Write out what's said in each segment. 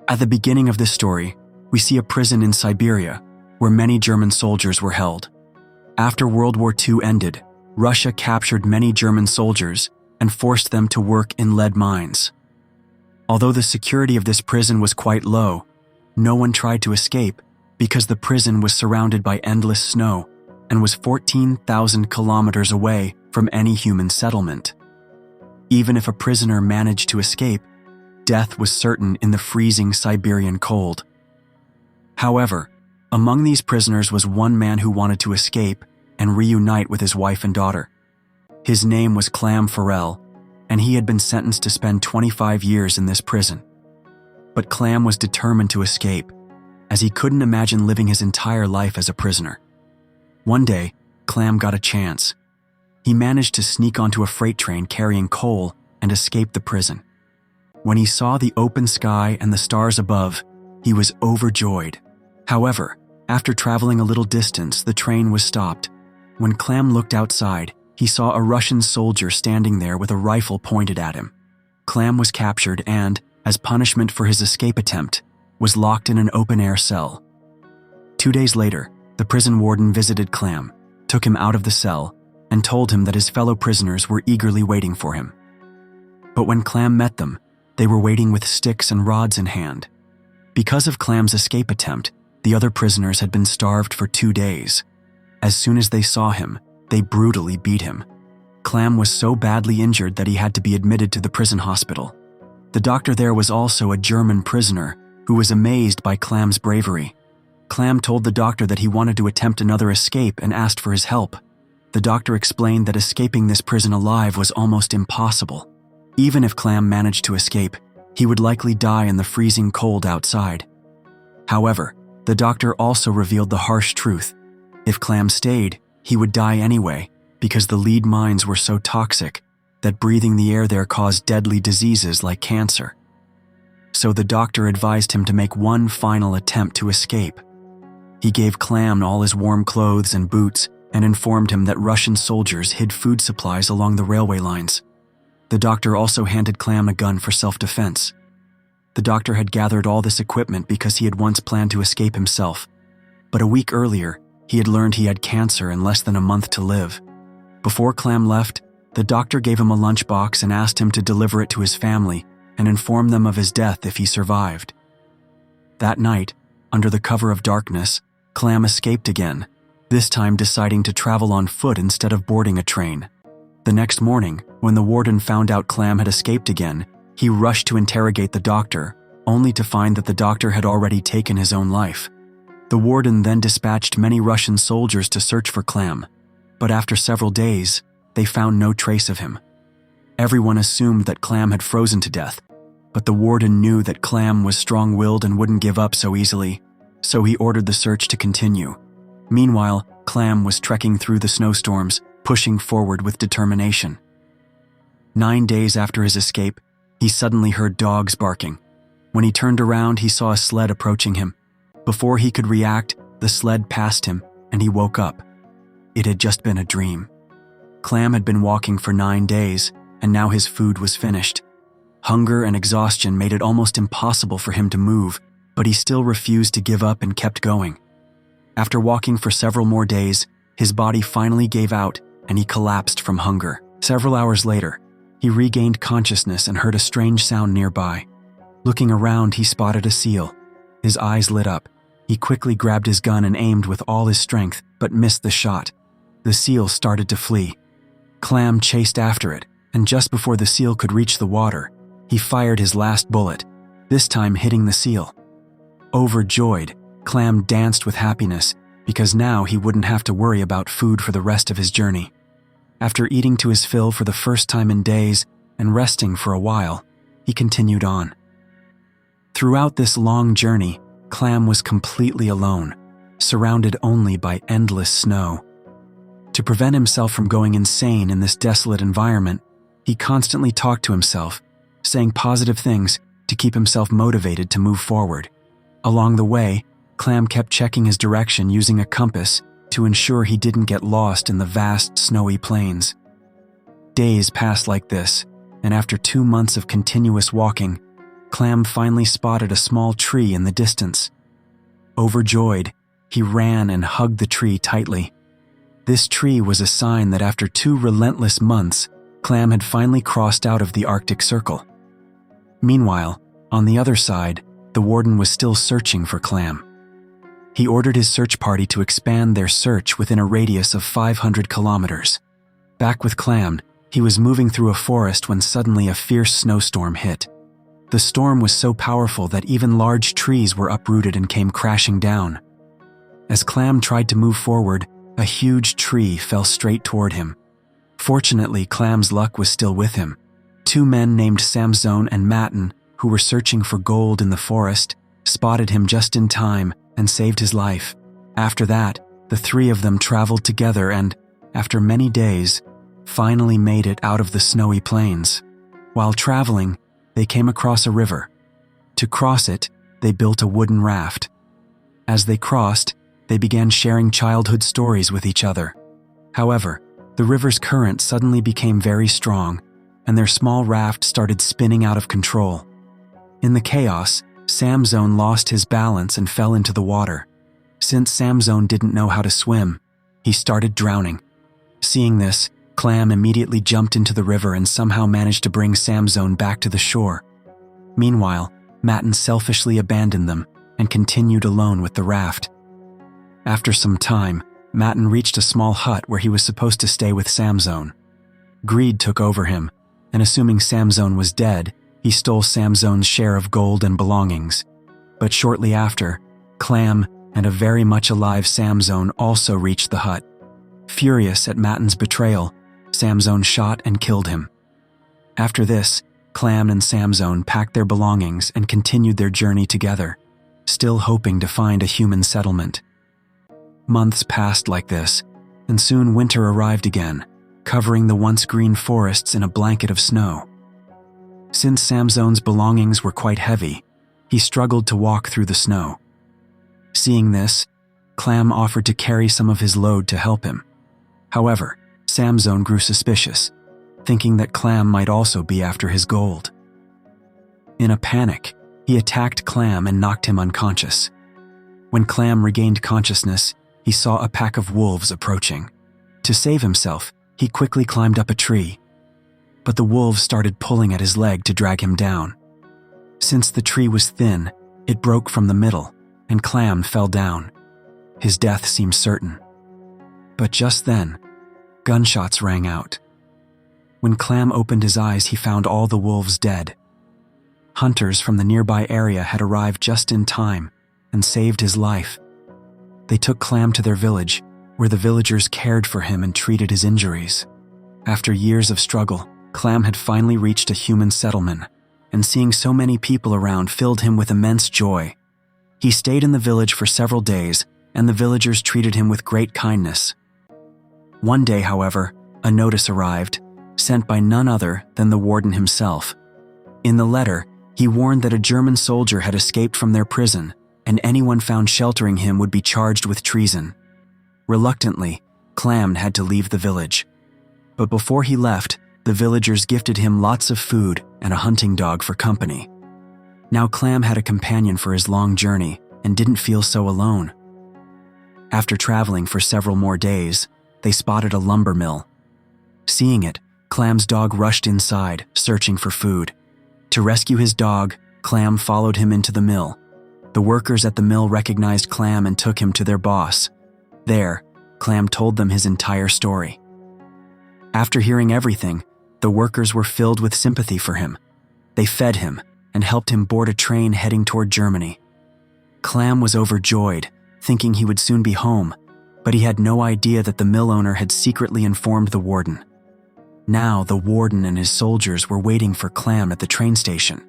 At the beginning of this story, we see a prison in Siberia where many German soldiers were held. After World War II ended, Russia captured many German soldiers and forced them to work in lead mines. Although the security of this prison was quite low, no one tried to escape because the prison was surrounded by endless snow and was 14,000 kilometers away from any human settlement. Even if a prisoner managed to escape, death was certain in the freezing Siberian cold. However, among these prisoners was one man who wanted to escape and reunite with his wife and daughter. His name was Clam Farrell, and he had been sentenced to spend 25 years in this prison. But Clam was determined to escape, as he couldn't imagine living his entire life as a prisoner. One day, Clam got a chance. He managed to sneak onto a freight train carrying coal and escape the prison. When he saw the open sky and the stars above, he was overjoyed. However, after traveling a little distance, the train was stopped. When Clam looked outside, he saw a Russian soldier standing there with a rifle pointed at him. Clam was captured and, as punishment for his escape attempt, was locked in an open-air cell. 2 days later, the prison warden visited Clam, took him out of the cell, and told him that his fellow prisoners were eagerly waiting for him. But when Clam met them, they were waiting with sticks and rods in hand. Because of Clam's escape attempt, the other prisoners had been starved for 2 days. As soon as they saw him, they brutally beat him. Clam was so badly injured that he had to be admitted to the prison hospital. The doctor there was also a German prisoner who was amazed by Clam's bravery. Clam told the doctor that he wanted to attempt another escape and asked for his help. The doctor explained that escaping this prison alive was almost impossible. Even if Clam managed to escape, he would likely die in the freezing cold outside. However, the doctor also revealed the harsh truth. If Clam stayed, he would die anyway because the lead mines were so toxic that breathing the air there caused deadly diseases like cancer. So the doctor advised him to make one final attempt to escape. He gave Clam all his warm clothes and boots and informed him that Russian soldiers hid food supplies along the railway lines. The doctor also handed Clam a gun for self-defense. The doctor had gathered all this equipment because he had once planned to escape himself. But a week earlier, he had learned he had cancer and less than a month to live. Before Clam left, the doctor gave him a lunchbox and asked him to deliver it to his family and inform them of his death if he survived. That night, under the cover of darkness, Clam escaped again, this time deciding to travel on foot instead of boarding a train. The next morning, when the warden found out Clam had escaped again, he rushed to interrogate the doctor, only to find that the doctor had already taken his own life. The warden then dispatched many Russian soldiers to search for Clam, but after several days, they found no trace of him. Everyone assumed that Clam had frozen to death, but the warden knew that Clam was strong-willed and wouldn't give up so easily, so he ordered the search to continue. Meanwhile, Clam was trekking through the snowstorms, pushing forward with determination. 9 days after his escape, he suddenly heard dogs barking. When he turned around, he saw a sled approaching him. Before he could react, the sled passed him, and he woke up. It had just been a dream. Clam had been walking for 9 days, and now his food was finished. Hunger and exhaustion made it almost impossible for him to move, but he still refused to give up and kept going. After walking for several more days, his body finally gave out, and he collapsed from hunger. Several hours later, he regained consciousness and heard a strange sound nearby. Looking around, he spotted a seal. His eyes lit up. He quickly grabbed his gun and aimed with all his strength, but missed the shot. The seal started to flee. Clam chased after it, and just before the seal could reach the water, he fired his last bullet, this time hitting the seal. Overjoyed, Clam danced with happiness because now he wouldn't have to worry about food for the rest of his journey. After eating to his fill for the first time in days and resting for a while, he continued on. Throughout this long journey, Clam was completely alone, surrounded only by endless snow. To prevent himself from going insane in this desolate environment, he constantly talked to himself, saying positive things to keep himself motivated to move forward. Along the way, Clam kept checking his direction using a compass to ensure he didn't get lost in the vast snowy plains. Days passed like this, and after 2 months of continuous walking, Clam finally spotted a small tree in the distance. Overjoyed, he ran and hugged the tree tightly. This tree was a sign that after 2 relentless months, Clam had finally crossed out of the Arctic Circle. Meanwhile, on the other side, the warden was still searching for Clam. He ordered his search party to expand their search within a radius of 500 kilometers. Back with Clam, he was moving through a forest when suddenly a fierce snowstorm hit. The storm was so powerful that even large trees were uprooted and came crashing down. As Clam tried to move forward, a huge tree fell straight toward him. Fortunately, Clam's luck was still with him. 2 men named Samson and Matin, who were searching for gold in the forest, spotted him just in time and saved his life. After that, the 3 of them traveled together and, after many days, finally made it out of the snowy plains. While traveling, they came across a river. To cross it, they built a wooden raft. As they crossed, they began sharing childhood stories with each other. However, the river's current suddenly became very strong, and their small raft started spinning out of control. In the chaos, Samson lost his balance and fell into the water. Since Samson didn't know how to swim, he started drowning. Seeing this, Clam immediately jumped into the river and somehow managed to bring Samson back to the shore. Meanwhile, Matin selfishly abandoned them and continued alone with the raft. After some time, Matin reached a small hut where he was supposed to stay with Samson. Greed took over him, and assuming Samson was dead, he stole Samson's share of gold and belongings. But shortly after, Clam and a very much alive Samson also reached the hut. Furious at Matin's betrayal, Samson shot and killed him. After this, Clam and Samson packed their belongings and continued their journey together, still hoping to find a human settlement. Months passed like this, and soon winter arrived again, covering the once green forests in a blanket of snow. Since Samson's belongings were quite heavy, he struggled to walk through the snow. Seeing this, Clam offered to carry some of his load to help him. However, Samson grew suspicious, thinking that Clam might also be after his gold. In a panic, he attacked Clam and knocked him unconscious. When Clam regained consciousness, he saw a pack of wolves approaching. To save himself, he quickly climbed up a tree. But the wolves started pulling at his leg to drag him down. Since the tree was thin, it broke from the middle, and Clam fell down. His death seemed certain. But just then, gunshots rang out. When Clam opened his eyes, he found all the wolves dead. Hunters from the nearby area had arrived just in time and saved his life. They took Clam to their village, where the villagers cared for him and treated his injuries. After years of struggle, Clam had finally reached a human settlement, and seeing so many people around filled him with immense joy. He stayed in the village for several days, and the villagers treated him with great kindness. One day, however, a notice arrived, sent by none other than the warden himself. In the letter, he warned that a German soldier had escaped from their prison, and anyone found sheltering him would be charged with treason. Reluctantly, Clam had to leave the village. But before he left, the villagers gifted him lots of food and a hunting dog for company. Now Clam had a companion for his long journey and didn't feel so alone. After traveling for several more days, they spotted a lumber mill. Seeing it, Clam's dog rushed inside, searching for food. To rescue his dog, Clam followed him into the mill. The workers at the mill recognized Clam and took him to their boss. There, Clam told them his entire story. After hearing everything, the workers were filled with sympathy for him. They fed him and helped him board a train heading toward Germany. Clam was overjoyed, thinking he would soon be home, but he had no idea that the mill owner had secretly informed the warden. Now the warden and his soldiers were waiting for Clam at the train station.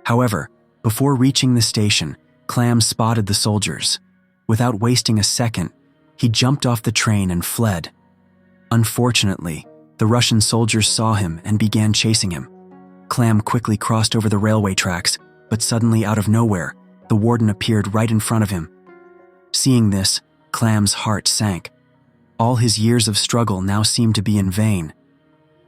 However, before reaching the station, Clam spotted the soldiers. Without wasting a second, he jumped off the train and fled. Unfortunately, the Russian soldiers saw him and began chasing him. Clam quickly crossed over the railway tracks, but suddenly out of nowhere, the warden appeared right in front of him. Seeing this, Clam's heart sank. All his years of struggle now seemed to be in vain.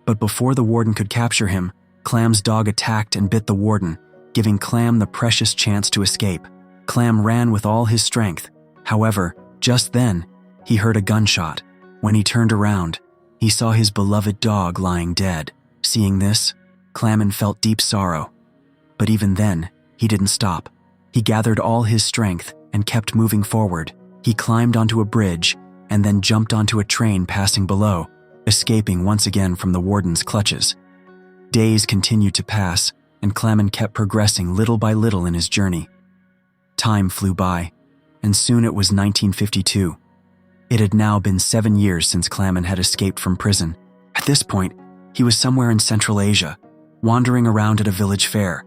But before the warden could capture him, Clam's dog attacked and bit the warden, giving Clam the precious chance to escape. Clam ran with all his strength. However, just then, he heard a gunshot. When he turned around, he saw his beloved dog lying dead. Seeing this, Clam felt deep sorrow. But even then, he didn't stop. He gathered all his strength and kept moving forward. He climbed onto a bridge and then jumped onto a train passing below, escaping once again from the warden's clutches. Days continued to pass, and Clam kept progressing little by little in his journey. Time flew by, and soon it was 1952. It had now been 7 years since Clam had escaped from prison. At this point, he was somewhere in Central Asia, wandering around at a village fair.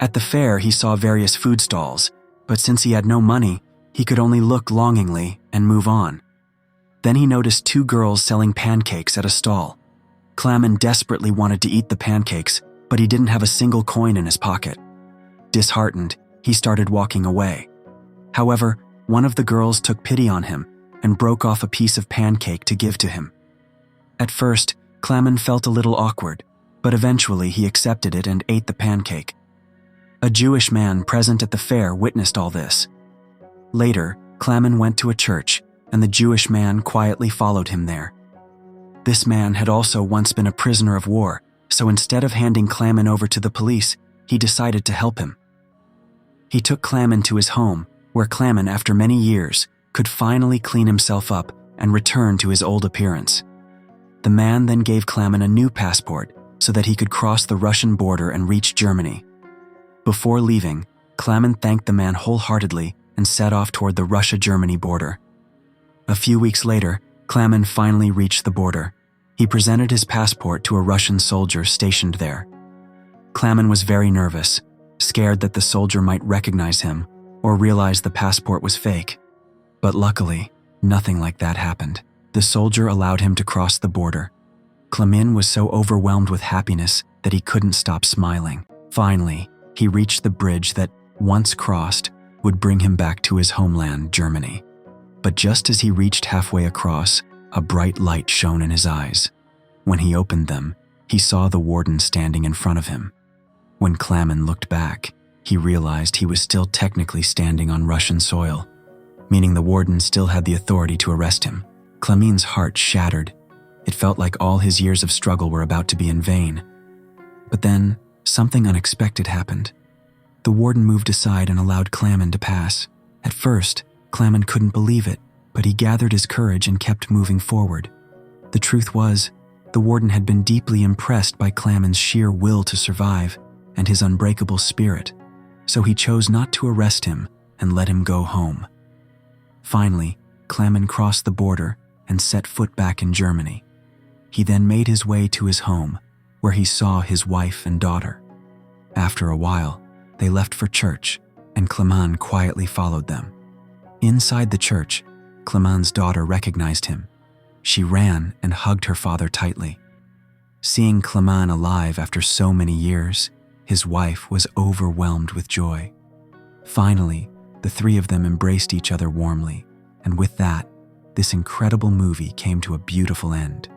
At the fair, he saw various food stalls, but since he had no money, he could only look longingly and move on. Then he noticed 2 girls selling pancakes at a stall. Clam desperately wanted to eat the pancakes, but he didn't have a single coin in his pocket. Disheartened, he started walking away. However, one of the girls took pity on him and broke off a piece of pancake to give to him. At first, Clam felt a little awkward, but eventually he accepted it and ate the pancake. A Jewish man present at the fair witnessed all this. Later, Clam went to a church, and the Jewish man quietly followed him there. This man had also once been a prisoner of war, so instead of handing Clam over to the police, he decided to help him. He took Clam to his home, where Clam, after many years, could finally clean himself up and return to his old appearance. The man then gave Clam a new passport so that he could cross the Russian border and reach Germany. Before leaving, Clam thanked the man wholeheartedly and set off toward the Russia-Germany border. A few weeks later, Clam finally reached the border. He presented his passport to a Russian soldier stationed there. Clam was very nervous, scared that the soldier might recognize him or realize the passport was fake. But luckily, nothing like that happened. The soldier allowed him to cross the border. Clam was so overwhelmed with happiness that he couldn't stop smiling. Finally, he reached the bridge that, once crossed, would bring him back to his homeland, Germany. But just as he reached halfway across, a bright light shone in his eyes. When he opened them, he saw the warden standing in front of him. When Clam looked back, he realized he was still technically standing on Russian soil, meaning the warden still had the authority to arrest him. Clam's heart shattered. It felt like all his years of struggle were about to be in vain. But then, something unexpected happened. The warden moved aside and allowed Clam to pass. At first, Clam couldn't believe it, but he gathered his courage and kept moving forward. The truth was, the warden had been deeply impressed by Clam's sheer will to survive and his unbreakable spirit, so he chose not to arrest him and let him go home. Finally, Clam crossed the border and set foot back in Germany. He then made his way to his home, where he saw his wife and daughter. After a while, they left for church, and Clam quietly followed them. Inside the church, Clam's daughter recognized him. She ran and hugged her father tightly. Seeing Clam alive after so many years, his wife was overwhelmed with joy. Finally, the 3 of them embraced each other warmly, and with that, this incredible movie came to a beautiful end.